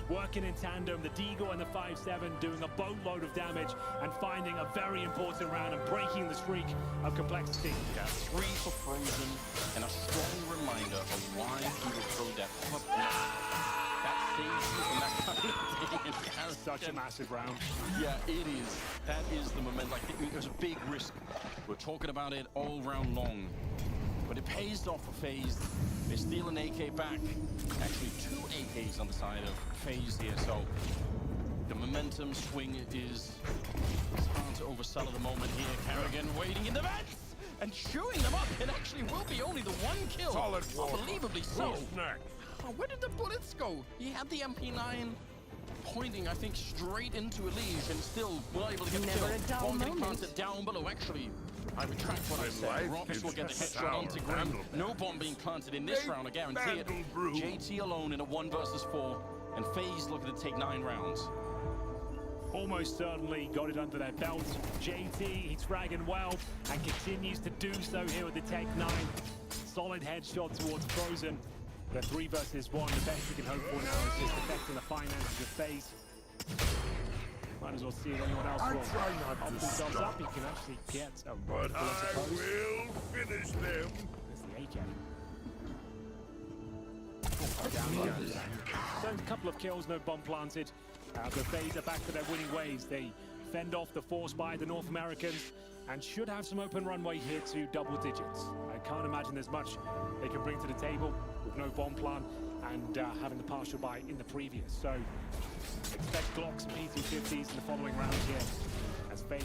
working in tandem, the Deagle and the 5-7 doing a boatload of damage and finding a very important round and breaking the streak of Complexity. Yeah, 3 for Frozen, and a strong reminder of why he would throw that pop. That saves you from that kind of thing. Such a massive round. Yeah, it is. That is the moment. Like, it was a big risk. We're talking about it all round long. But it pays off for FaZe. They steal an AK back. Actually, 2 AKs on the side of FaZe here. So the momentum swing is hard to oversell at the moment here. Karrigan waiting in the vents and chewing them up. It actually will be only the 1 kill. Solid war. Unbelievably so. Who's next? Oh, where did the bullets go? He had the MP9 pointing, I think, straight into Elige and still were able to get the Never a kill. dull Bomb getting moment. planted down below. Actually, I retract what I When said. life Rops gives will get the you headshot sour onto Grim. handle No back. bomb being planted in this Make round, I guarantee it. battle brew. JT alone in a 1 versus 4, and FaZe looking to take 9 rounds. Almost certainly got it under their belt. JT, he's fragging well and continues to do so here with the Tech-9. Solid headshot towards Frozen. The 3 versus 1, the best you can hope for now is just affecting the finances of FaZe. Might as well see if anyone else I will try not up to themselves stop. up. He can actually get a But rifle, I I suppose. will finish them. There's the AK. Down he goes. So a couple of kills, no bomb planted. The FaZe are back to their winning ways. They fend off the force by the North Americans and should have some open runway here to double digits. I can't imagine there's much they can bring to the table with no bomb plan and having the partial buy in the previous. So expect Glocks and P250s in the following round here as FaZe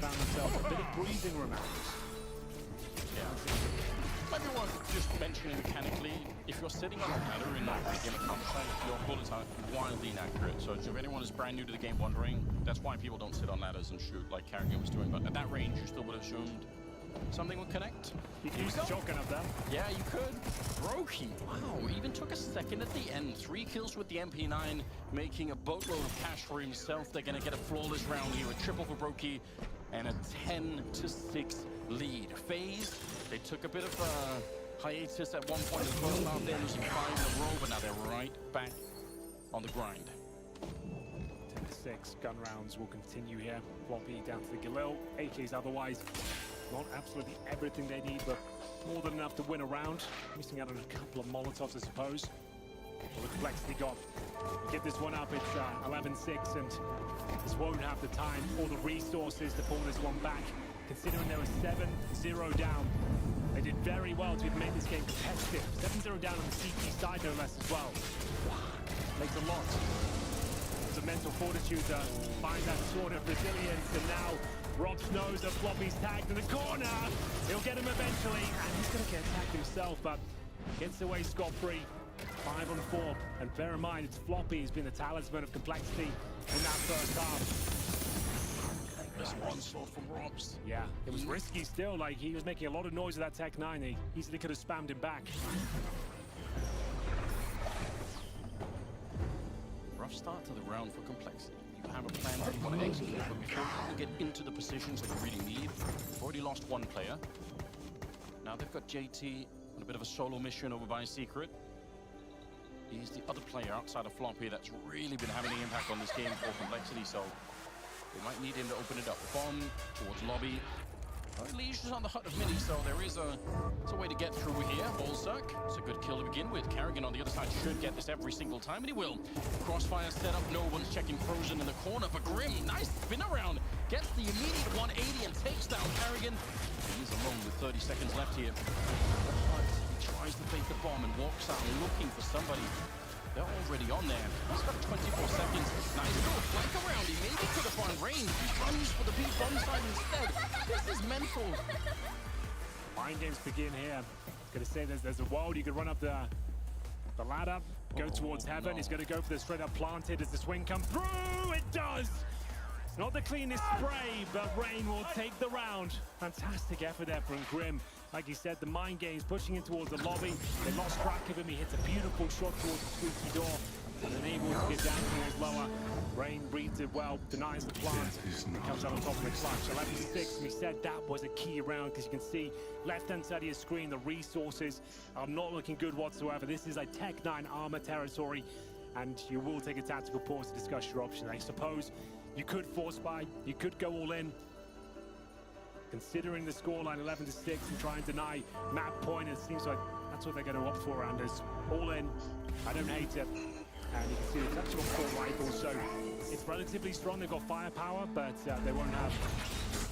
found themselves a bit of breathing room out. Maybe worth just mentioning mechanically, if you're sitting on a ladder in a game of Counter-Strike, your bullets are wildly inaccurate. So if anyone is brand new to the game wondering, that's why people don't sit on ladders and shoot like Karrigan was doing. But at that range, you still would have assumed something would connect. You can use the shotgun up there. Yeah, you could. Brokey, wow, even took a second at the end. 3 kills with the MP9, making a boatload of cash for himself. They're going to get a flawless round here, a triple for Brokey, and a 10-6 lead. FaZe, they took a bit of a hiatus at one point as well. Out there losing 5 in a row, but now they're right back on the grind. 10-6 gun rounds will continue here. Floppy down to the Galil. AKs otherwise not absolutely everything they need, but more than enough to win a round. Missing out on a couple of Molotovs, I suppose. Well, the Complexity got. Get this one up, it's 11-6, and this won't have the time or the resources to pull this one back. Considering they were 7-0 down, they did very well to make this game competitive. 7-0 down on the CT side, no less as well. Makes a lot. It's a mental fortitude to find that sort of resilience, and now Robs knows that Floppy's tagged in the corner. He'll get him eventually, and he's going to get attacked himself, but gets away scot-free. 5 on 4, and bear in mind, it's Floppy who's been the talisman of Complexity in that first half. This onslaught from Robs. Yeah, it was risky still, like he was making a lot of noise with that Tech-9. He easily could have spammed him back. Rough start to the round for Complexity. You have a plan that you want to execute, but before you can get into the positions that you really need, you've already lost 1 player. Now they've got JT on a bit of a solo mission over by Secret. He's the other player outside of Floppy that's really been having an impact on this game for Complexity, so they might need him to open it up. Bomb towards lobby. Elige is on the hut of mini, so there is a way to get through here. Ballsuck, it's a good kill to begin with. Karrigan on the other side should get this every single time, and he will. Crossfire set up, no one's checking Frozen in the corner, but Grim, nice spin around, gets the immediate 180 and takes down Karrigan. He's alone with 30 seconds left here. He tries to fake the bomb and walks out looking for somebody. They're already on there. He's got 24 seconds. Nice little flank around. He maybe could have found range. He runs for the big bomb side instead. This is mental. Mind games begin here. Gonna say there's a world you could run up the ladder, go towards heaven. No. He's gonna go for the straight up planted as the swing comes through. It does. Not the cleanest spray, but Rain will take the round. Fantastic effort there from Grim. Like he said, the mind games pushing in towards the lobby. They lost track of him. He hits a beautiful shot towards the squeaky door. And then able to get down towards lower. Rain reads it well, denies the plant. Comes out on top of the clutch. 11-6, we said that was a key round because you can see left-hand side of your screen, the resources are not looking good whatsoever. This is a Tech-9 armor territory. and you will take a tactical pause to discuss your options. I suppose you could force buy, you could go all in. Considering the scoreline 11-6 and try and deny map point, it seems like that's what they're going to opt for, Anders. All in. I don't hate it. And you can see the tactical assault rifle, so it's relatively strong. They've got firepower, but they won't have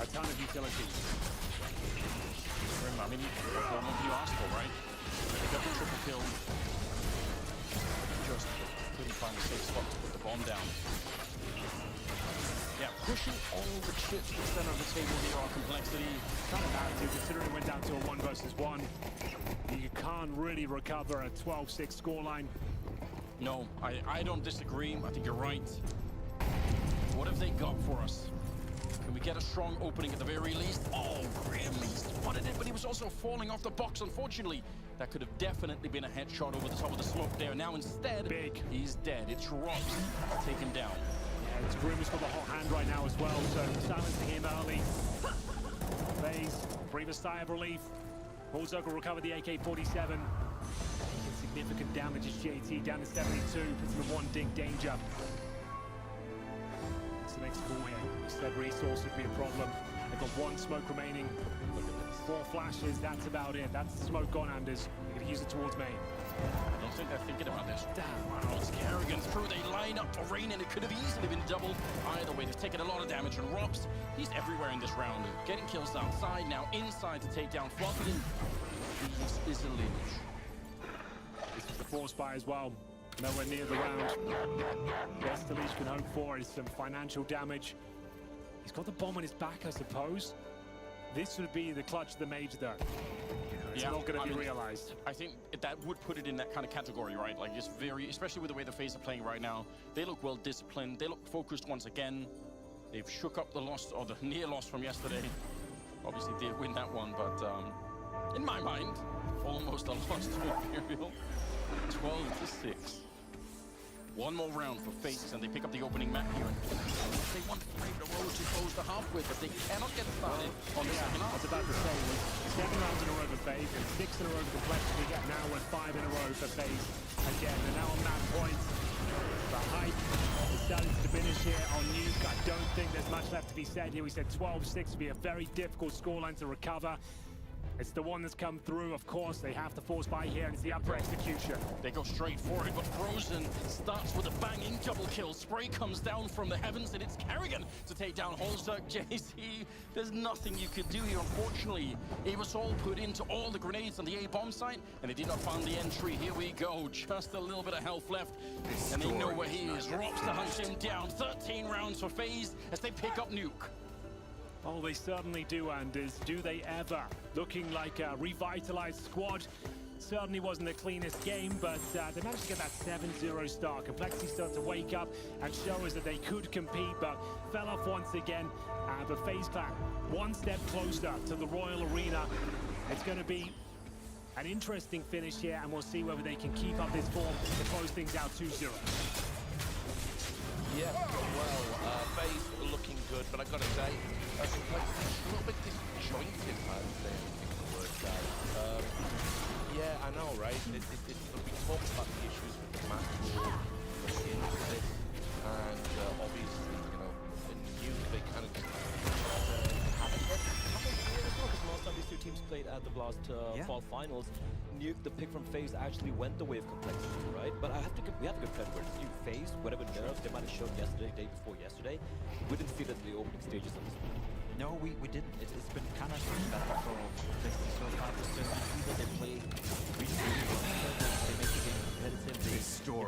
a ton of utility. I mean, what you asked for, right? They got the triple kill. Just couldn't find a safe spot to put the bomb down. Yeah, pushing all the chips to the center of the table here on complexity. Kind of narrative, considering it went down to a 1 versus 1. You can't really recover a 12-6 scoreline. No, I don't disagree. I think you're right. What have they got for us? Can we get a strong opening at the very least? Oh, Grim, he spotted it, but he was also falling off the box, unfortunately. That could have definitely been a headshot over the top of the smoke there. Now instead, he's dead. It's Robs taken down. Yeah, it's Grim who's got the hot hand right now as well, so silencing him early. FaZe, breathe a sigh of relief. Bullzog will recover the AK-47. Significant damage as JT down to 72, puts him in 1 dink danger. What's the next call here? We said resource would be a problem. They've got 1 smoke remaining. Look at this. 4 flashes, that's about it. That's the smoke gone, Anders. They're going to use it towards main. I don't think they're thinking about this. Damn, wow, it's Karrigan through. They line up for Rain, and it could have easily been double. Either way, they've taken a lot of damage. And Robs, he's everywhere in this round. Getting kills outside, now inside to take down Floppy. This is a Lynch. This was the force buy as well. Nowhere near the round. Best the Leech can hope for is some financial damage. He's got the bomb on his back, I suppose. This would be the clutch of the Mage, though. It's not going to be realized. I think that would put it in that kind of category, right? Like, it's very, especially with the way the FaZe are playing right now. They look well disciplined. They look focused once again. They've shook up the loss, or the near loss from yesterday. Obviously did win that one, but in my mind, almost a loss to Imperial. 12-6. One more round for FaZe, and they pick up the opening map here. They want 3 in a row to close the half with, but they cannot get started on the second half. I was about to say, with 7 rounds in a row for FaZe, and 6 in a row for Complexity. Now we're 5 in a row for FaZe. Again, they're now on map points. The hype is starting to diminish here on Nuke. I don't think there's much left to be said here. We said 12-6 would be a very difficult scoreline to recover. It's the one that's come through, of course. They have to force buy here, and it's the upper execution. They go straight for it, but Frozen starts with a banging double kill. Spray comes down from the heavens, and it's Karrigan to take down Holzerk. JC, there's nothing you could do here, unfortunately. It was all put into all the grenades on the A-bomb site, and they did not find the entry. Here we go, just a little bit of health left, and they know where he is. Robs to hunt him down. 13 rounds for FaZe as they pick up Nuke. Oh, they certainly do, Anders. Do they ever? Looking like a revitalized squad. Certainly wasn't the cleanest game, but they managed to get that 7-0 start. Complexity started to wake up and show us that they could compete, but fell off once again. But FaZe Clan, 1 step closer to the Royal Arena. It's going to be an interesting finish here, and we'll see whether they can keep up this form to close things out 2-0. Yeah, well, FaZe looking good, but I've got to say, Complexity a little bit disjointed, I'd say, I think the word, guys. Yeah, I know, right? We talked about the issues with the map rule, into this, and obviously, you know, in Nuke, they kind of just haven't hit. Because last time these 2 teams played at the last fall finals, Nuke, the pick from FaZe, actually went the way of Complexity, right? But we have to give credit where it's due. FaZe, whatever nerves they might have shown yesterday, day before yesterday, we didn't feel it in the opening stages of this game. No, we didn't. It's been kind of better for Complexity so far. Either they play really well, they make the game competitive, they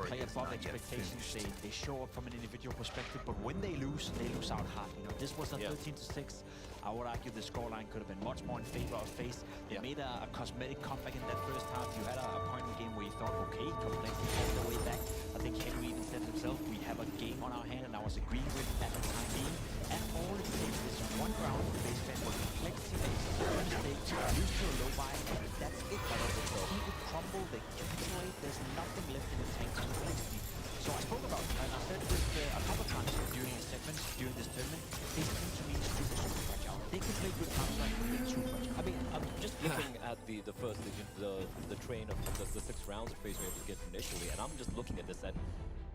play above expectations, they show up from an individual perspective, but when they lose out hard. You know, this was a 13-6. I would argue the scoreline could have been much more in favor of FaZe. They made a cosmetic comeback in that first half. You had a point in the game where you thought, okay, Complexity all the way back. I think Henry even said himself, we have a game on our hand, and I was agreeing with at the time being. And all it takes is 1 round for FaZe fan where Complexity makes a mistake, used to a low buy. That's it. He would crumble, they capitulate, there's nothing left in the tank for Complexity. So I spoke about, and I said this a couple of times during a segment, during this tournament, they seem to me super fragile. They can play good counter, but they're too fragile. I mean, I'm just looking at the first, the train of the 6 rounds that FaZe were able to get initially, and I'm just looking at this, and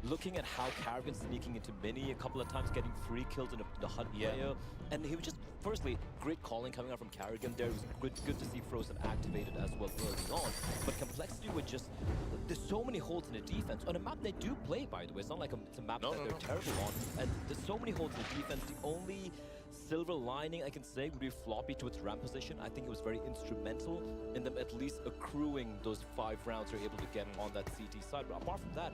looking at how Karrigan sneaking into Mini a couple of times, getting free kills in the Hunt player, and he was just, firstly, great calling coming out from Karrigan there. It was good to see Frozen activated as well early on, but Complexity were just, there's so many holes in the defense. On a map they do play, by the way, it's not like it's a map that they're terrible on, and there's so many holes in the defense. The only silver lining I can say would be Floppy to its ramp position. I think it was very instrumental in them at least accruing those 5 rounds they're able to get on that CT side. But apart from that,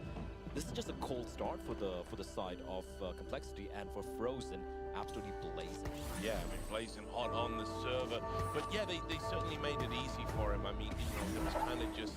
this is just a cold start for the side of Complexity, and for Frozen, absolutely blazing. Yeah, I mean, blazing hot on the server. But yeah, they certainly made it easy for him. I mean, you know, there was kind of just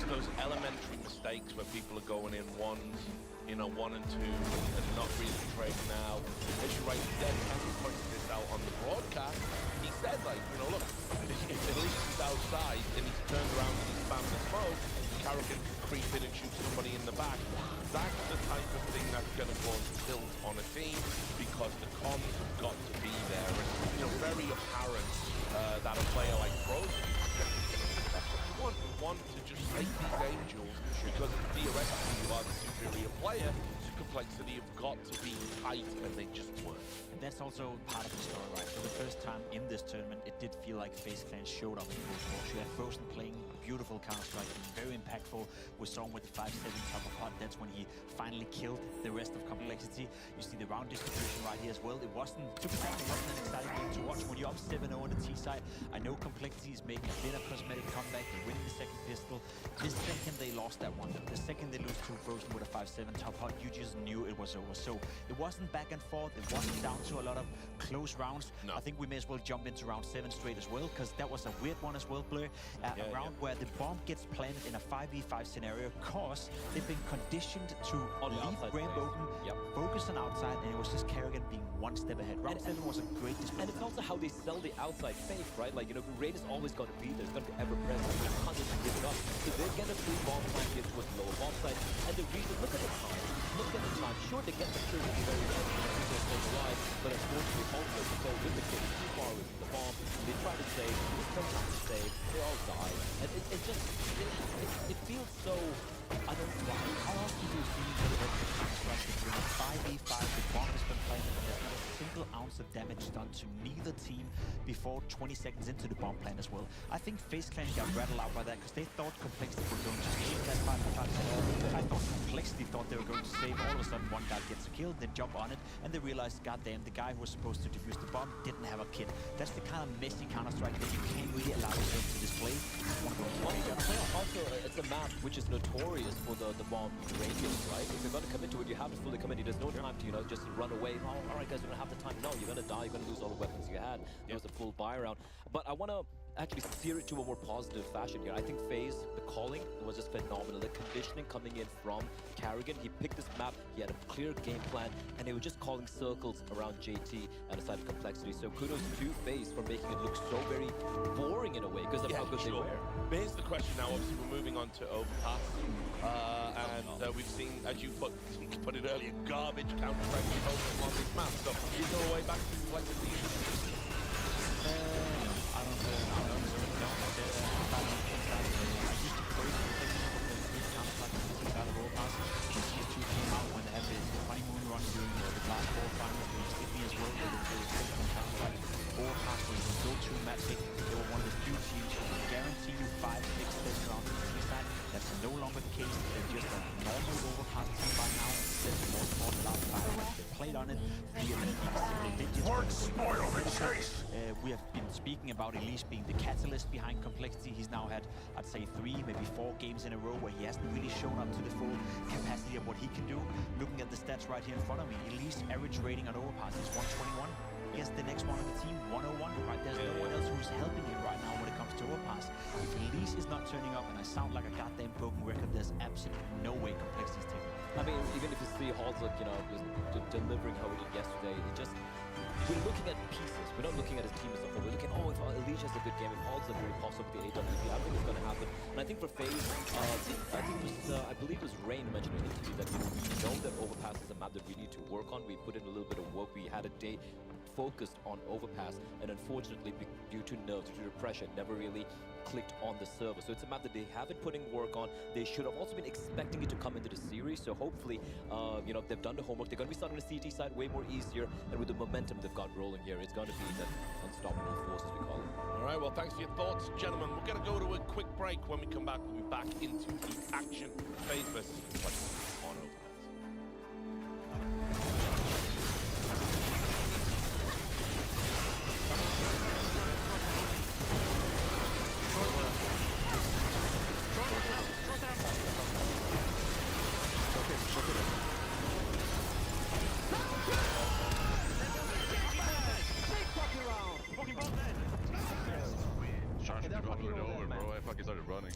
those elementary mistakes where people are going in ones, you know, 1 and 2, and not really trading out. As you rightly said, he pointed this out on the broadcast. He said, like, you know, look, if at least he's outside and he's turned around and he's spammed the smoke, Karrigan can creep in and shoot somebody in the back. That's the type of thing that's going to cause tilt on a team, because the comms have got to be there. And, you know, very apparent that a player like Frozen, you want to just take these angels because theoretically you are the superior player. So Complexity have got to be tight, and they just weren't. And that's also part of the story, right? For the first time in this tournament, it did feel like FaZe Clan showed up in full force. You had Frozen playing beautiful Counter-Strike, very impactful. We saw him with the 5-7 top of Hot. That's when he finally killed the rest of Complexity. You see the round distribution right here as well. It wasn't, to be frank, it wasn't an exciting game to watch. When you're up 7-0 on the T side, I know Complexity is making a bit of cosmetic comeback. They're winning the second pistol. The second they lost that one, the second they lose to Frozen with a 5-7 top Hot, you just knew it was over. So it wasn't back and forth. It wasn't down to a lot of close rounds. No. I think we may as well jump into round 7 straight as well, because that was a weird one as well, Blur. A round where the bomb gets planted in a 5v5 scenario, cause they've been conditioned to leave ramp open, focus on outside, and it was just Karrigan being one step ahead. Round 7 was a great display. And it's also how they sell the outside safe, right? Like, you know, Raid is always going to be there. It's going to be ever present. You can't just give it up. So they're going to free bomb plant here towards lower bomb side. And the reason, look at the time. Look at the time. Sure, they get the security very well, but unfortunately, also, so with the kid too far away from the bomb, they try to save, there's no time to save, they all die. And it just, it feels so uninspiring. How often do you see Counter-Strike between a 5v5, the bomb has been planted, and there's not a single ounce of damage done to neither team before 20 seconds into the bomb plant as well? I think FaZe Clan got rattled out by that because they thought Complexity were going to save that 5v5 scenario. I thought Complexity thought they were going to save. All of a sudden, one guy gets a kill, then jump on it, and they realized, goddamn, the guy who was supposed to defuse the bomb didn't have a kit. That's the kind of messy Counter-Strike that you can't really allow yourself to display. Also, it's a map which is notorious for the bomb radius, right? If you're going to commit to it, you have to fully commit. There's no time to, you know, just run away. Oh, all right, guys, we don't have the time. No, you're going to die. You're going to lose all the weapons you had. It was a full buy round. But I want to actually steer it to a more positive fashion here. I think FaZe, the calling was just phenomenal. The conditioning coming in from Karrigan. He picked this map. He had a clear game plan, and they were just calling circles around JT and aside of Complexity. So kudos to FaZe for making it look so very boring in a way because of how good they were. But here's the question now. Obviously, we're moving on to Overpass. And we've seen, as you put it earlier, garbage Counter-Strike development on this map. So is there a way back to Complexity? I don't know. I used to play Counter-Strike out of Overpass. These two came out when they had the honeymoon run during the last 4 finals with Sydney as well. They were Counter-Strike. Overpass was a go-to match pick. They were one of the few teams who could guarantee you 5, 6 rounds on the team side. That's no longer the case. They're just a normal Overpass team by now. That's more for the last 5 rounds. They played on it via single digits. Spoil the chase! We have been speaking about Elise being the catalyst behind Complexity. He's now had, I'd say, 3, maybe 4 games in a row where he hasn't really shown up to the full capacity of what he can do. Looking at the stats right here in front of me, Elise average rating on Overpass is 121. Guess the next one on the team, 101. Right, there's no one else who's helping him right now when it comes to Overpass. If Elise is not turning up, and I sound like a goddamn broken record, there's absolutely no way Complexity is taking off. I mean, even if you see Halsuk, you know, just delivering how he did yesterday, it just, we're looking at pieces. We're not looking at his team as a whole. We're looking, oh, if Elise has a good game, if Halsuk really pops up with the AWP, I think it's going to happen. And I think for FaZe, I think it was, I believe it was Rain who mentioned in an interview that, you know, we know that Overpass is a map that we need to work on. We put in a little bit of work. We had a day focused on overpass, and unfortunately, due to nerves, due to pressure, never really clicked on the server. So it's a map that they have been putting work on. They should have also been expecting it to come into the series. So hopefully, you know, they've done the homework. They're going to be starting the CT side way more easier, and with the momentum they've got rolling here, it's going to be that unstoppable force, as we call it. All right, well, thanks for your thoughts, gentlemen. We're going to go to a quick break. When we come back, we'll be back into the action. FaZe versus Complexity on Overpass. Trying to drop it over, bro. I fucking started running.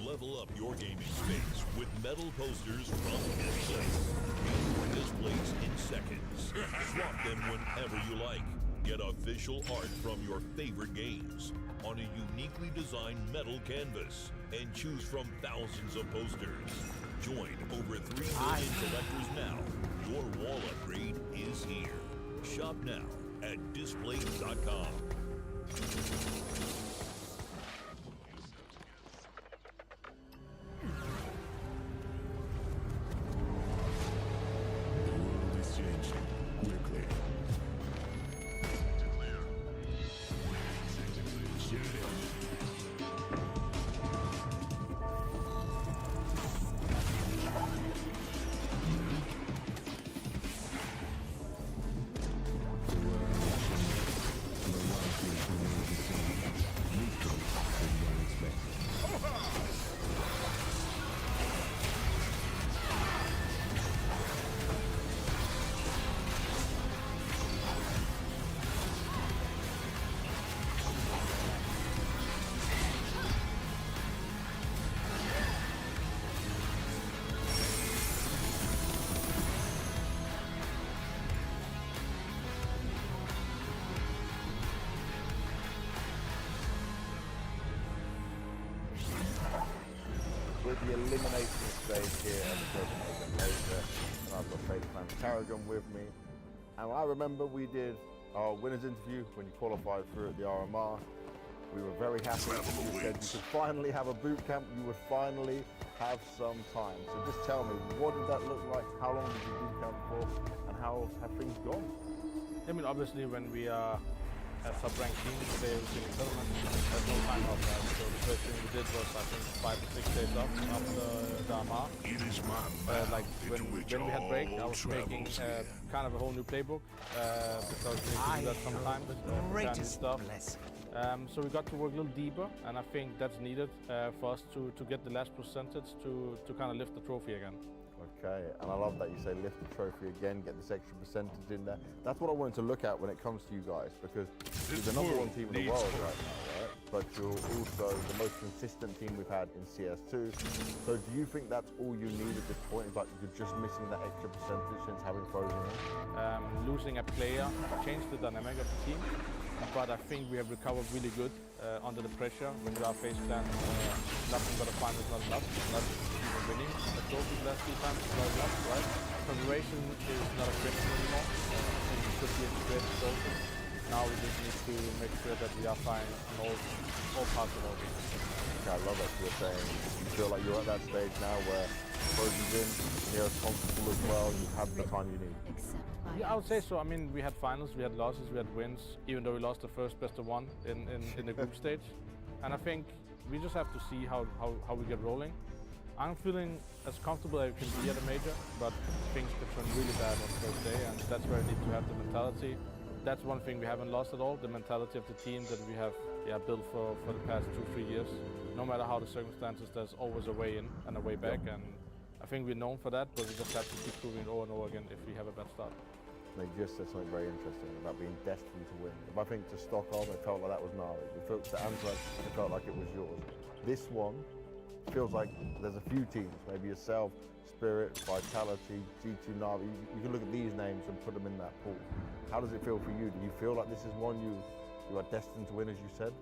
Level up your gaming space with metal posters from Displace. Paint displays in seconds. Swap them whenever you like. Get official art from your favorite games on a uniquely designed metal canvas and choose from thousands of posters. Join over 3 million collectors now. Your wall upgrade is here. Shop now at Displace.com. With the elimination stage here at the Copenhagen Laser, and I've got FaZe fan Tarragon with me. And I remember we did our winners interview when you qualified through at the RMR. We were very happy. You said you could finally have a boot camp. You would finally have some time. So just tell me, what did that look like? How long did you boot camp for? And how have things gone? I mean, obviously, when we are a sub-ranked team, they were in settlement. There's no time off that. So the first thing we did was, I think, 5 to 6 days off after the RMR. It is my Like when we had break, I was making kind of a whole new playbook because we need to do that sometimes. Greatest stuff. So we got to work a little deeper, and I think that's needed for us to get the last percentage to kind of lift the trophy again. Okay, and I love that you say lift the trophy again, get this extra percentage in there. That's what I wanted to look at when it comes to you guys, because you're the number one team in the world right now, right? But you're also the most consistent team we've had in CS2. So do you think that's all you need at this point? Is like you're just missing that extra percentage since having Frozen in? Losing a player changed the dynamic of the team, but I think we have recovered really good under the pressure. When you are FaZe Clan, nothing but a final is not enough. Not even winning a trophy the last 2 times is not enough, right? Preparation is not a question anymore. And it should be integrated also. Now we just need to make sure that we are fine in all parts of our game. Okay, I love that you're saying you feel like you're at that stage now where Frozen's in, Neo's comfortable as well, you have the time you need. Yeah, I would say so. I mean, we had finals, we had losses, we had wins, even though we lost the first best of 1 in the group stage. And I think we just have to see how we get rolling. I'm feeling as comfortable as I can be at a major, but things could turn really bad on the first day, and that's where I need to have the mentality. That's one thing we haven't lost at all, the mentality of the team that we have built for the past 2-3 years. No matter how the circumstances, there's always a way in and a way back, and I think we're known for that, but we just have to keep proving it over and over again if we have a bad start. They just said something very interesting about being destined to win. If I think to Stockholm, it felt like that was Nari. If it felt to Antwerp, it felt like it was yours. This one feels like there's a few teams, maybe yourself, Spirit, Vitality, G2, Na'Vi. You can look at these names and put them in that pool. How does it feel for you? Do you feel like this is one you are destined to win, as you said?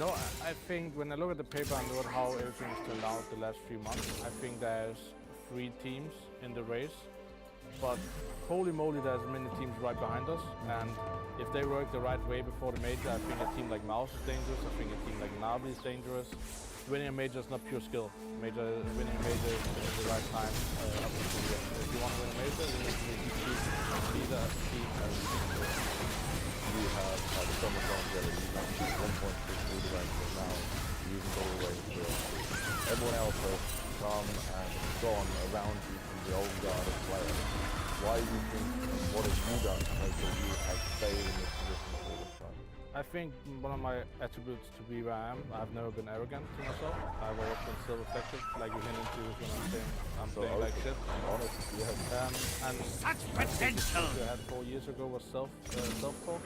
No, I think when I look at the paper and look at how everything has turned out the last few months, I think there's 3 teams in the race but holy moly, there's many teams right behind us, and if they work the right way before the major, I think a team like Mouse is dangerous, I think a team like Navi is dangerous. Winning a major is not pure skill. Winning a major is the right time up to the year. If you want to win a major, you need to be leader as a team. You have had so much longevity. You managed 1.6 through the ranks, and now you're using all the way to everyone else has come and gone around you from the old guard of players. Why do you think, what have you done to make sure you have stayed in this position all this time? I think one of my attributes to be where I am, I've never been arrogant to myself. I've always been still effective, like you hint into when I'm saying like shit. Honest, yeah. And Such potential! I had 4 years ago was self-talk.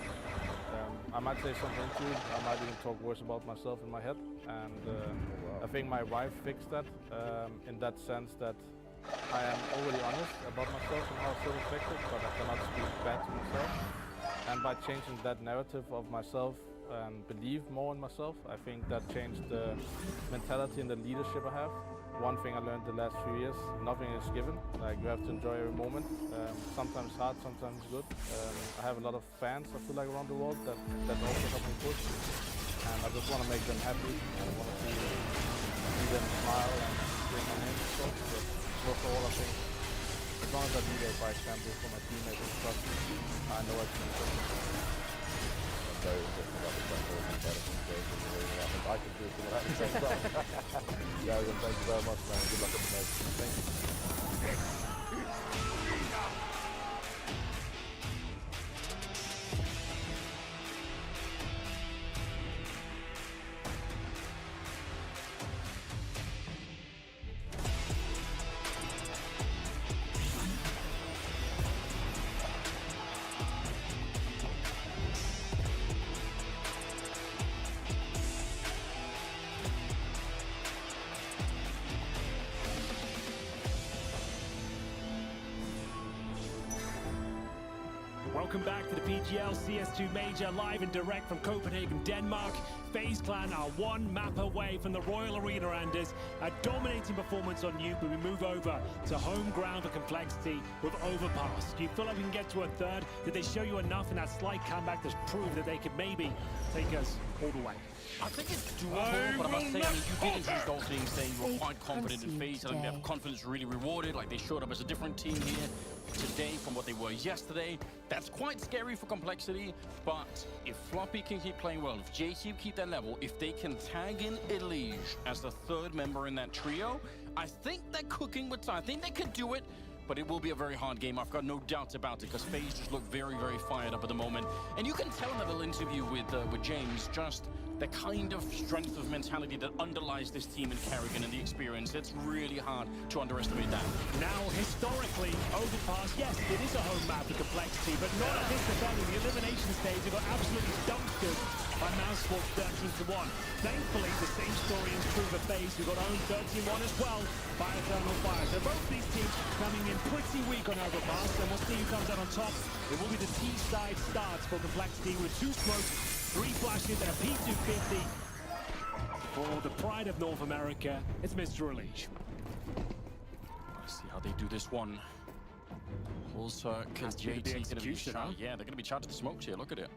I might say something to it, I might even talk worse about myself in my head. And I think my wife fixed that in that sense that I am already honest about myself and how self-effective, but I cannot speak bad to myself. And by changing that narrative of myself and believe more in myself, I think that changed the mentality and the leadership I have. One thing I learned the last few years, nothing is given. Like, you have to enjoy every moment. Sometimes hard, sometimes good. I have a lot of fans, I feel like, around the world that also help me push. And I just want to make them happy. I want to see them smile and bring my name and stuff. But most of all, I think, as long as I lead by example for my teammates and stuff, I know I can do it. I'm very interested about the French and better from Jake. I think I can do some of that at the same time. Yeah, thank you very much, man. Good luck at the next. Thank you. Welcome back to the PGL CS2 Major, live and direct from Copenhagen, Denmark. FaZe Clan are one map away from the Royal Arena Enders. A dominating performance on Nuke, but we move over to home ground for Complexity with Overpass. Do you feel like we can get to a third? Did they show you enough in that slight comeback to prove that they could maybe take us all the way? I think it's doable, but I must say, I mean, you did introduce those things saying you were quite confident in FaZe. I think they have confidence really rewarded, like they showed up as a different team here today from what they were yesterday. That's quite scary for Complexity, but if Floppy can keep playing well, if JT keep that level, if they can tag in Elige as the third member in that trio, I think they're cooking with time. I think they could do it, but it will be a very hard game. I've got no doubts about it, because FaZe just look very, very fired up at the moment. And you can tell in that little interview with James, just the kind of strength of mentality that underlies this team in Karrigan and the experience. It's really hard to underestimate that. Now, historically, Overpass, yes, it is a home map for Complexity, but not at this event. In the elimination stage, they got absolutely dumpstered by Mousesports 13-1. Thankfully, the same story is true for FaZe, who got owned 13-1 as well by Eternal Fire. So both these teams coming in pretty weak on Overpass, and we'll see who comes out on top. It will be the T-side starts for Complexity with 2 smokes, 3 flashes, and a P250. For the pride of North America, it's Mr. Elige. Let's see how they do this one. Also, because JT going to be charged. Yeah, they're going to be charged to smokes here. Look at it.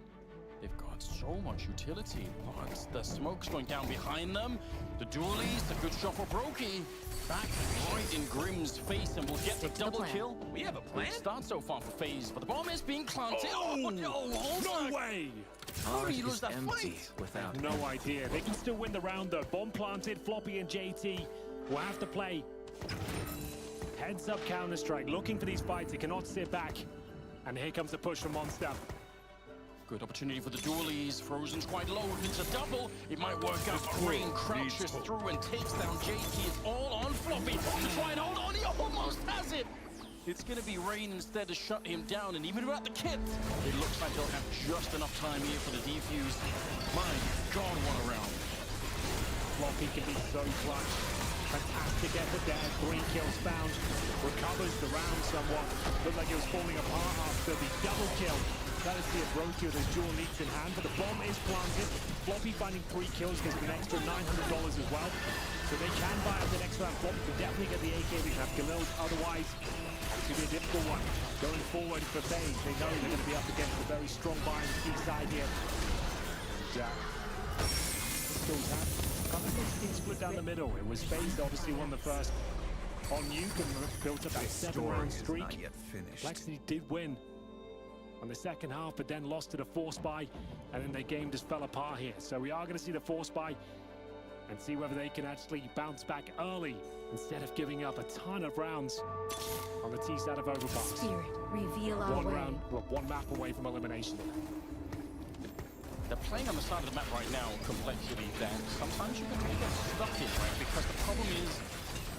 They've got so much utility, but the smoke's going down behind them. The dualies, a good shot for Brokey. Back right in Grim's face, and we'll get the double kill. We have a plan. Good start so far for FaZe, but the bomb is being planted. Oh no! No way! How did he lose that fight? Without No idea. They can still win the round though. Bomb planted, Floppy and JT will have to play heads up Counter-Strike, looking for these fights. They cannot sit back. And here comes the push from Monster. Good opportunity for the dualies. Frozen's quite low. If it's a double, it might work out. Rain crouches through and takes down JT. It's all on Floppy. Try and hold on. He almost has it. It's going to be Rain instead to shut him down. And even without the kit, it looks like they'll have just enough time here for the defuse. My God, what a round. Floppy can be so clutch. Fantastic effort there. 3 kills found. Recovers the round somewhat. Looked like it was falling apart after the double kill. That is the Brokey with his dual leads in hand, but the bomb is planted. Floppy finding 3 kills gives him an extra $900 as well. So they can buy up the next round. Floppy can definitely get the AK. We have Galil. Otherwise, It's going to be a difficult one. Going forward for FaZe, they know they're going to be up against a very strong buy on the key side here. Pistols have kind of been split down the middle. It was FaZe that obviously won the first on Nuke and built up that 7-round streak. Complexity did win on the second half, but then lost to the force buy, and then their game just fell apart here. So we are going to see the force buy and see whether they can actually bounce back early instead of giving up a ton of rounds on the T side of Overpass. Spirit, reveal our way. One map away from elimination. They're playing on the side of the map right now, Complexity, that sometimes you can really get stuck in, right? Because the problem is,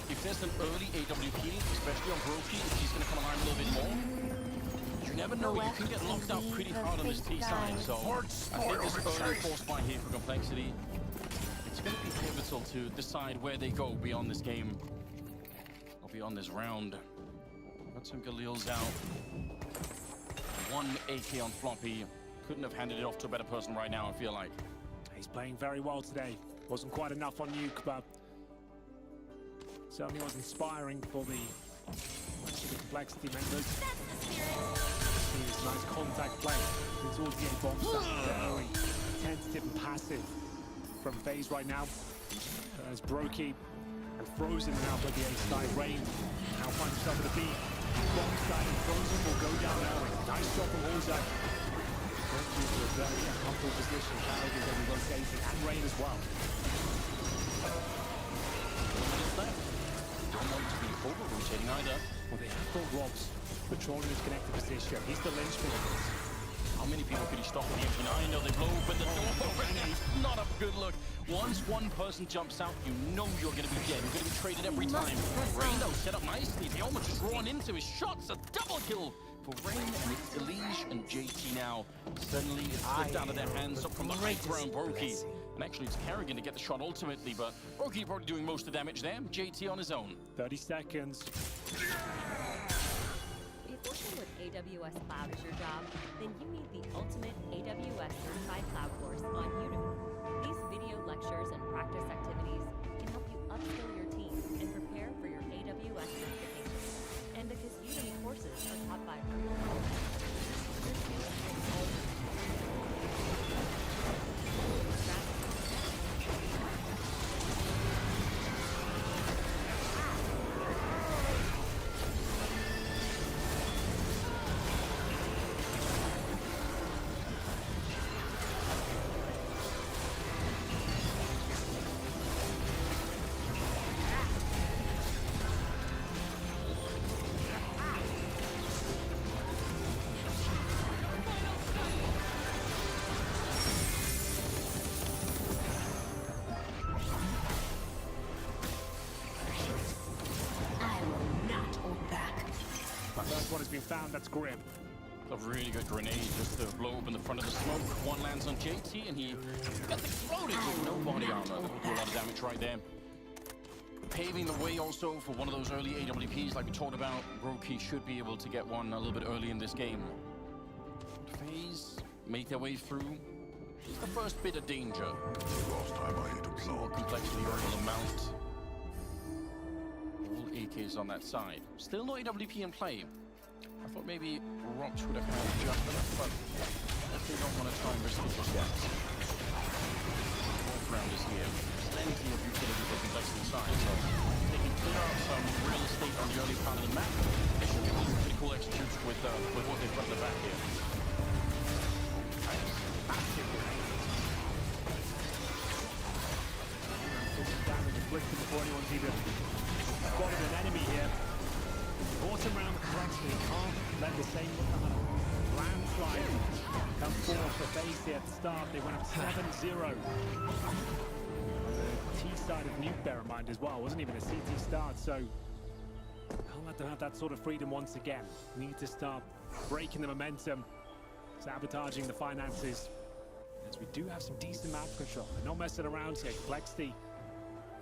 if there's an early AWP, especially on Brokey, if he's going to come alive a little bit more, you never know, you can get locked out pretty hard on this T side. So I think this early force buy here for Complexity, it's going to be pivotal to decide where they go beyond this game, or beyond this round. Got some Galils out. One AK on Floppy. Couldn't have handed it off to a better person right now, I feel like. He's playing very well today. Wasn't quite enough on Nuke, but certainly was inspiring for the Complexity members. Nice contact play towards the A-bomb. Very tentative and passive from FaZe right now. There's Brokey and Frozen now with the A-side. Rain now finds himself at the B. Bomb side and Frozen will go down early. Nice shot from Halzak. Brokey to a very uncomfortable position. Carrigan going to be rotating, and Rain as well. 4 minutes left. Don't want to be over-rotating either. Well, they have got Robs patrolling his connected position. He's the linchpin of this. How many people could he stop with the MP9? No, they blow open the door already. Not a good look. Once one person jumps out, you know you're going to be dead. You're going to be traded every time. Rain, though, set up nicely. They almost just drawn into his shots. A double kill for Rain, and it's Elige and JT now. Suddenly, it's slipped out of their hands up from the high ground, Brokey. And actually, it's Carrigan to get the shot ultimately, but Brokey probably doing most of the damage there. JT on his own. 30 seconds. If working with AWS Cloud is your job, then you need the ultimate AWS Certified Cloud course on Udemy. These video lectures and practice activities can help you upskill your team and prepare for your AWS certification. And because Udemy courses are taught by real professionals, your students will always What has been found, that's Grip. A really good grenade just to blow open the front of the smoke. One lands on JT and he gets exploded with no body armor. That will do a lot of damage right there. Paving the way also for one of those early AWPs like we talked about. Brokey should be able to get one a little bit early in this game. FaZe make their way through. It's the first bit of danger. Last time I hit a See what Complexity are able to mount. All AKs on that side. Still no AWP in play. I thought maybe Rox would have had just enough, but they don't want to try and risk it just yet. Fourth round is here. Plenty of utility for Complexity side, so they can clear out some real estate on the early part of the map. They should be able to pretty cool executes with what they've got in the back here. Nice. Active Damage inflicted before anyone's even spotted an enemy here. Autumn round Complexity can't let the same landslide come forth for FaZe here at the start. They went up 7-0. The T side of Nuke, bear in mind as well, wasn't even a CT start, so can't let them have that sort of freedom once again. Need to start breaking the momentum, sabotaging the finances, as we do have some decent map control. They're not messing around here. Complexity,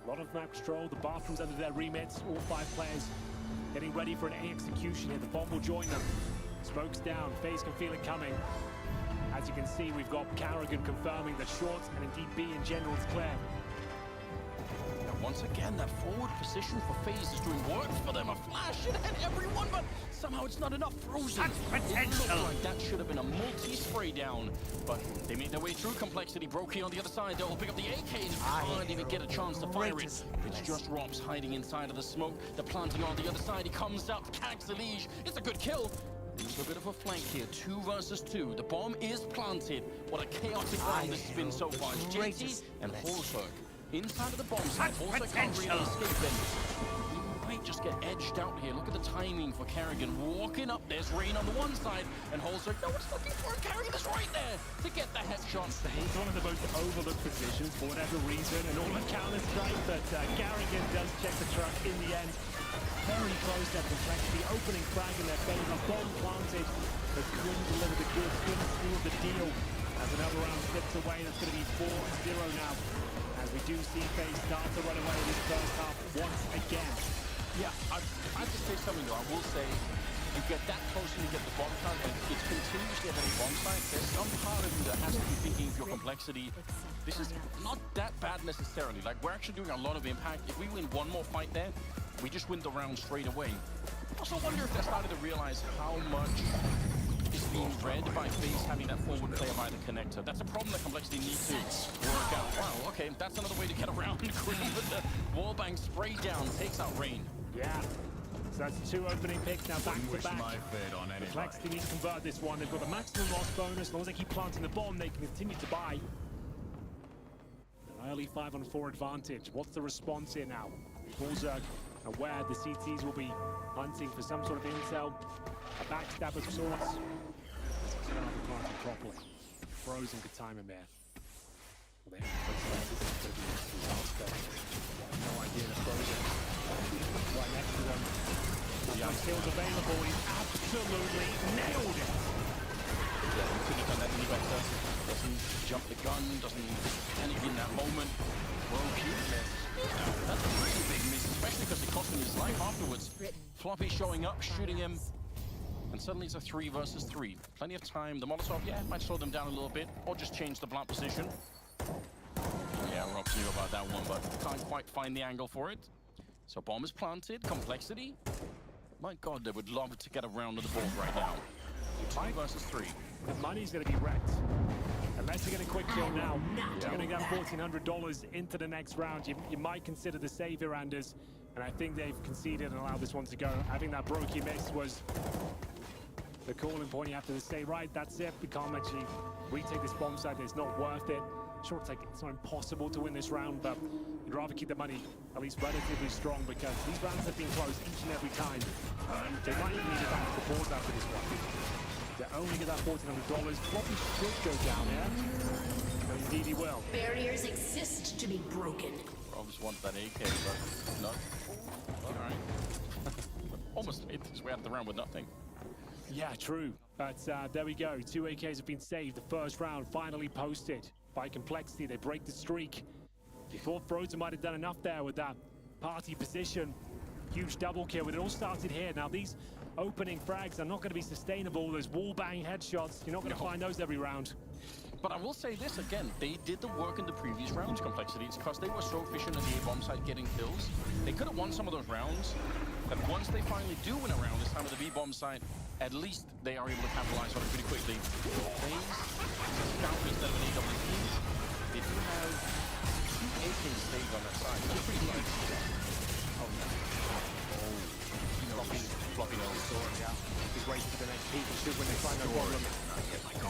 a lot of map control, the bathrooms under their remits, all 5 players getting ready for an A execution here. The bomb will join them. Smoke's down. FaZe can feel it coming. As you can see, we've got Carrigan confirming that short and indeed B in general is clear. And once again, that forward position for FaZe is doing work for them. A flash, it hit everyone, but no, it's not enough. Frozen. It looked like that should have been a multi-spray down, but they made their way through Complexity. Brokey on the other side. They'll pick up the AK and can't even get a chance to fire it. It's just Robs hiding inside of the smoke. They're planting on the other side. He comes out, tags the Liege. It's a good kill. There's a bit of a flank here, 2 versus 2. The bomb is planted. What a chaotic round this has been so far. JT and Holzberg inside of the bomb site. Holzberg can't really escape them. He might just get edged out here. Look at the timing for Karrigan walking up. There's Rain on the one side, and Holzberg, no one's looking for him. Karrigan is right there to get the headshot. It's one of the most overlooked positions for whatever reason, and all the Counter-Strike, but Karrigan does check the truck in the end. Very close at Complexity, opening frag in their favor, bomb planted, but couldn't deliver the goods, couldn't seal the deal. As another round slips away, that's going to be 4-0 now. As we do see FaZe start to run away in this first half once again. Yeah, I have to say something though. I will say, you get that close and you get the bomb count, and it's continuously at any bomb site. There's some part of you that has to be thinking of your Complexity. This is not that bad necessarily. Like, we're actually doing a lot of impact. If we win one more fight there, we just win the round straight away. Also wonder if they're starting to realize how much is being read by FaZe having that forward player by the connector. That's a problem that Complexity needs to work out. Wow, okay, that's another way to get around Green with the wallbang spray down, takes out Rain. Yeah, so that's 2 opening picks now back to back. Complexity needs to convert this one. They've got the maximum loss bonus. As long as they keep planting the bomb, they can continue to buy. An early 5-on-4 advantage. What's the response here now? Holzberg aware the CTs will be hunting for some sort of intel, a backstab of sorts. Still not planted properly. Frozen could time him there. Well, they have this is going to be a disaster. I have no idea that Frozen right next to them. Yeah, skills available. He's absolutely nailed it. Yeah, he could have done that any better. Doesn't jump the gun, doesn't panic in that moment. Brokey. That's a really big miss, especially because it cost him his life afterwards. Floppy showing up, shooting him, and suddenly it's a 3 versus 3. Plenty of time. The Molotov, yeah, might slow them down a little bit, or just change the plant position. Yeah, Robs knew about that one, but can't quite find the angle for it. So bomb is planted. Complexity. My God, they would love to get around to the board right now. 2 versus 3. The money's going to be wrecked. Unless you're going to quick kill now, you're going to get $1,400 into the next round. You might consider the save here, Anders, and I think they've conceded and allowed this one to go. Having that Brokey miss was the calling point. You have to say, right, that's it. We can't actually retake this bomb site. It's not worth it. Sure, it's not impossible to win this round, but you'd rather keep the money at least relatively strong because these rounds have been close each and every time. They might even need to back the boards after this one. They only get that $1,400. Floppy should go down here. And indeed he will. Barriers exist to be broken. Robs wants that AK, but no. Alright. Almost made his way out of the round with nothing. Yeah, true. But there we go. 2 AKs have been saved. The first round finally posted by Complexity. They break the streak. Before Frozen might have done enough there with that party position. Huge double kill, but it all started here. Now these opening frags are not going to be sustainable. There's wall bang headshots. You're not going to find those every round. But I will say this again, they did the work in the previous rounds, Complexity. It's because they were so efficient at the A-bomb site getting kills. They could have won some of those rounds, but once they finally do win a round, this time at the B-bomb site, at least they are able to capitalize on it pretty quickly. FaZe, scout instead of an AWP. They do have 2 AKs saved on that side. That's pretty nice. Oh, no. Floppy knows. Yeah. He's waiting for the next peak. He should win this fight, no problem.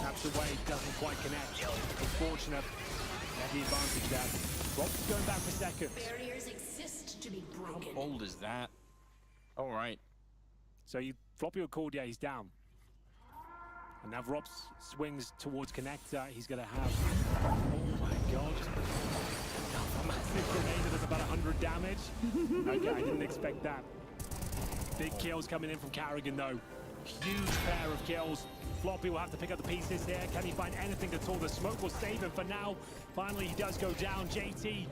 Taps away, doesn't quite connect. Unfortunate. Had the advantage there. Rob's going back for seconds. Barriers exist to be broken. How old is that? All right. So Floppy would call, yeah, he's down. And now Robs swings towards connector. He's going to have, oh my God. A massive grenade that does about 100 damage. Okay, I didn't expect that. Big kills coming in from Karrigan though. Huge pair of kills. Floppy will have to pick up the pieces here. Can he find anything at all? The smoke will save him for now. Finally, he does go down. JT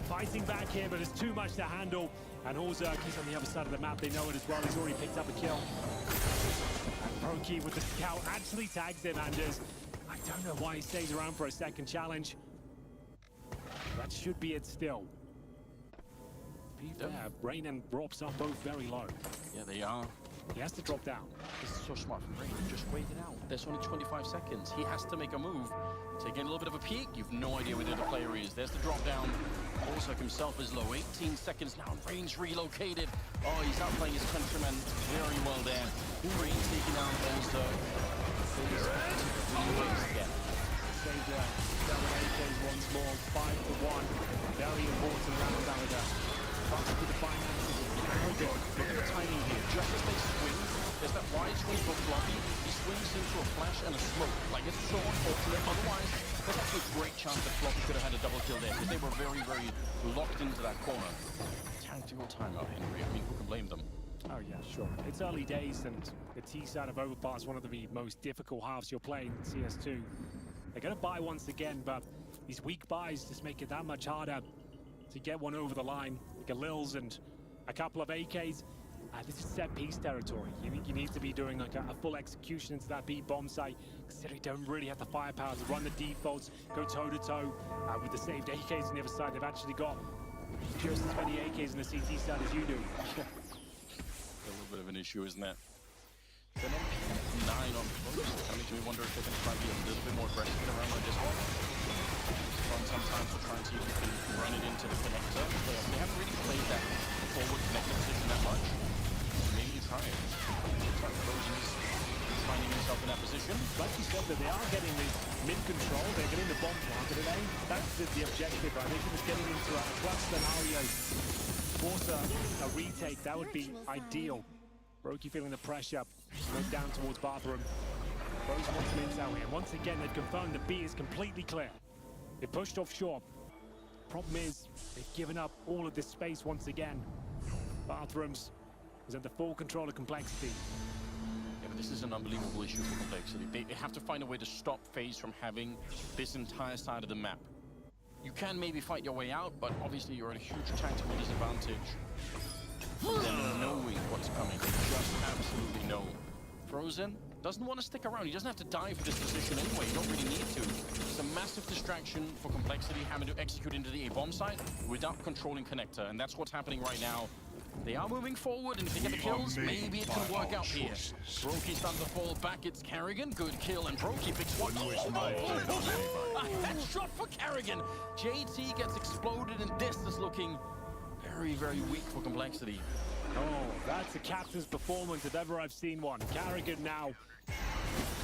fighting back here, but there's too much to handle. And Holzberg, he's on the other side of the map. They know it as well. He's already picked up a kill. And Brokey with the scout actually tags him, Anders. I don't know why he stays around for a second challenge. That should be it still. Be fair, Rain and Robs are both very low. Yeah, they are. He has to drop down. This is so smart from Rain. Just wait it out. There's only 25 seconds. He has to make a move. Taking a little bit of a peek. You've no idea where the other player is. There's the drop down. Olsek himself is low. 18 seconds now. Rain's relocated. Oh, he's outplaying his countryman very well there. Rain taking down Olsek. Again. Saved seven AKs once more. 5-1. Very important round, Gallagher. Comes to the finances. Look at the timing here. Just as they swing, there's that wide swing for Floppy. He swings into a flash and a smoke. Like, it's so unfortunate. Otherwise, there's actually a great chance that Floppy could have had a double kill there because they were very, very locked into that corner. Tactical timeout, Henry. I mean, who can blame them? Oh, yeah, sure. It's early days, and the T side of Overpass, one of the most difficult halves you're playing in CS2. They're going to buy once again, but these weak buys just make it that much harder to get one over the line. Galils and a couple of AKs. This is set-piece territory. You need to be doing like a full execution into that B bomb site, considering you don't really have the firepower to run the defaults, go toe-to-toe with the saved AKs on the other side. They've actually got just as many AKs on the CT side as you do. A little bit of an issue, isn't it? Then on 9 on close, that makes me wonder if they can try to be a little bit more aggressive in a round like this one. Fun sometimes to try and see if you can run it into the connector. They haven't really played that forward connector position that much. Maybe try it. Looks like Frozen is finding himself in that position. Like you said, that they are getting this mid-control. They're getting the bomb planted today. That's the objective, right? They should be getting into a clutch scenario. Force a retake, that would be ideal. Brokey feeling the pressure. Look down towards Bathroom. Frozen wants some intel here. Once again, they've confirmed the B is completely clear. They pushed offshore. Problem is, they've given up all of this space once again. Bathrooms is under full control of Complexity. Yeah, but this is an unbelievable issue for Complexity. They have to find a way to stop FaZe from having this entire side of the map. You can maybe fight your way out, but obviously you're at a huge tactical disadvantage. Then knowing what's coming, just absolutely know. Frozen doesn't want to stick around. He doesn't have to die for this position anyway. You don't really need to. It's a massive distraction for Complexity having to execute into the A-bomb site without controlling connector, and that's what's happening right now. They are moving forward, and if they get the kills, maybe it can work out here. Brokey starting to fall back. It's Karrigan. Good kill, and Brokey picks one. A headshot for Karrigan. JT gets exploded, and this is looking very, very weak for Complexity. Oh, that's a captain's performance if ever I've seen one. Karrigan now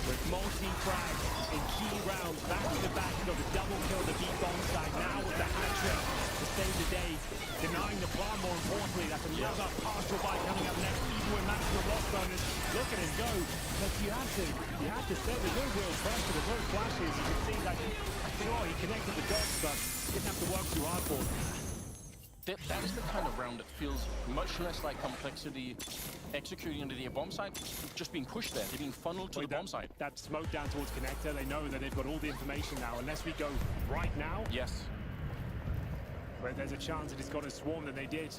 with multi-frag in key rounds, back-to-back, got the double kill, the deep bomb side, now with the hat-trick to save the day, denying the plan more importantly. That's another partial buy coming up next, even with maximum loss bonus. Look at him go. But you have to say there's no real pressure, there's no flashes. You can see that, sure, he connected the dots, but didn't have to work too hard for it. That is the kind of round that feels much less like Complexity executing into the bomb site, just being pushed there. They're being funneled to the bomb site. That smoke down towards connector, they know that they've got all the information now. Unless we go right now, yes, where there's a chance that it's got a swarm, than they did.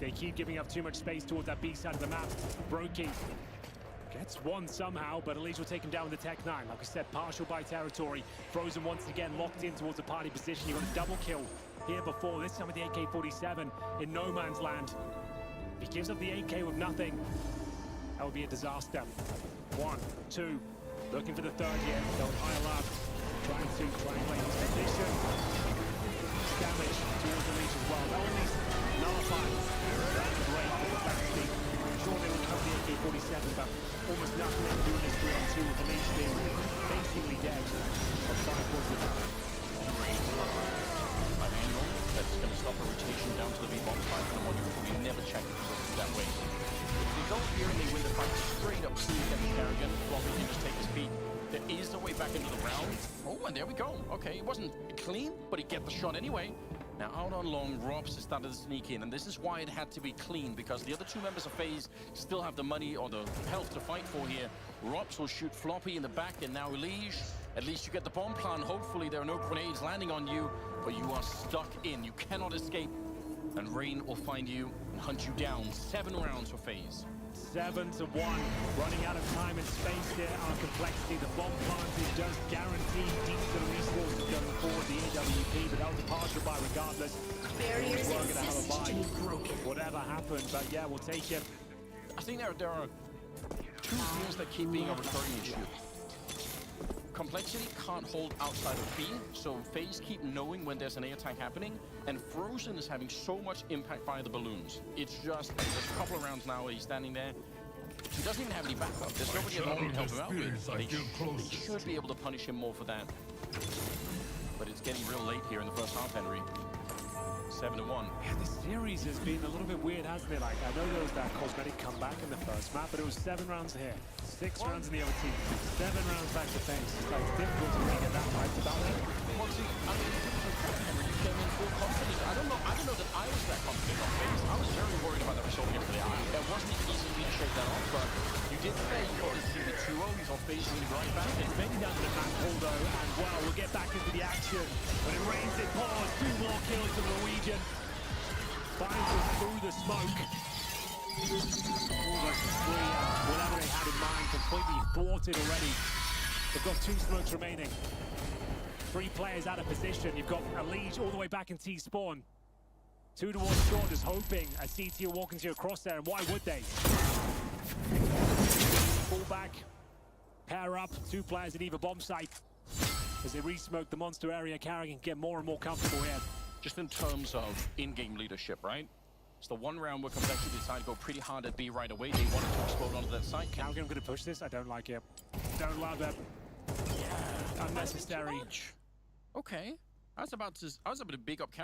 They keep giving up too much space towards that B side of the map. Brokey gets one somehow, but at least we'll take him down with the Tech 9. Like I said, partial by territory. Frozen once again locked in towards the party position. You got a double kill here before, this time with the AK-47 in no man's land. If he gives up the AK with nothing, that would be a disaster. 1, 2, looking for the third here. They'll pile up, trying to triangulate his position. Damage towards the leech as well. That one needs nullify. That's great for the Complexity. I'm sure they will cover the AK-47, but almost nothing they can do in this 3-on-2 with the leech being basically dead. That's 5 points of that. That's going to stop a rotation down to the B-bomb side. The one you probably never check it that way. If they go here and they win the fight straight up to get Karrigan, Floppy can just take his beat. There is a way back into the round. Oh, and there we go. Okay, it wasn't clean, but he get the shot anyway. Now out on long, Robs has started to sneak in, and this is why it had to be clean, because the other two members of FaZe still have the money or the health to fight for here. Robs will shoot Floppy in the back, and now Elige. At least you get the bomb plan. Hopefully there are no grenades landing on you, but you are stuck in. You cannot escape, and Rain will find you and hunt you down. 7 rounds for FaZe. 7-1, running out of time and space here on Complexity. The bomb plant is just guaranteed decent resources going forward, the AWP, but that was a partial buy regardless. Barriers exist to be broken. Whatever happened, but yeah, we'll take it. I think there are Two things that keep being a recurring issue. Complexity can't hold outside of B, so FaZe keep knowing when there's an A attack happening, and Frozen is having so much impact by the balloons. It's just, there's a couple of rounds now where he's standing there. He doesn't even have any backup. There's nobody at all to help him out with. They should be able to punish him more for that. But it's getting real late here in the first half, Henry. 7-1. Yeah, the series has been a little bit weird, hasn't it? Like, I know there was that cosmetic comeback in the first map, but it was 7 rounds here, 6 rounds in the other team, 7 rounds back to FaZe. It's like difficult to really get that right about it. Well, see, I mean, Henry, you came in full confidence. I don't know that I was that confident on FaZe. I was very worried about the result yesterday. It wasn't easy for me to shake that off, but you did say you thought this team with 2-0, you thought FaZe would be right back. It's maybe down to the map hold though, and well, we'll get back into the action. When it rains, it pours. 2 more kills for the Norwegian. Finds us through the smoke. Almost a 3, whatever they had in mind, completely thwarted already. They've got 2 smokes remaining. 3 players out of position. You've got Elige all the way back in T-spawn. 2 towards short, just hoping a CT will walk into your crosshair, and why would they? Pull back, pair up, 2 players at either bomb site. As they re-smoke the monster area, Carrigan can get more and more comfortable here. Just in terms of in-game leadership, right? It's the one round where Complexity decided to go pretty hard at B right away. They wanted to explode onto that site. Carrigan, I'm going to push this. I don't like it. Don't love it. Yeah, Unnecessary. Okay. I was about to big up Carrigan.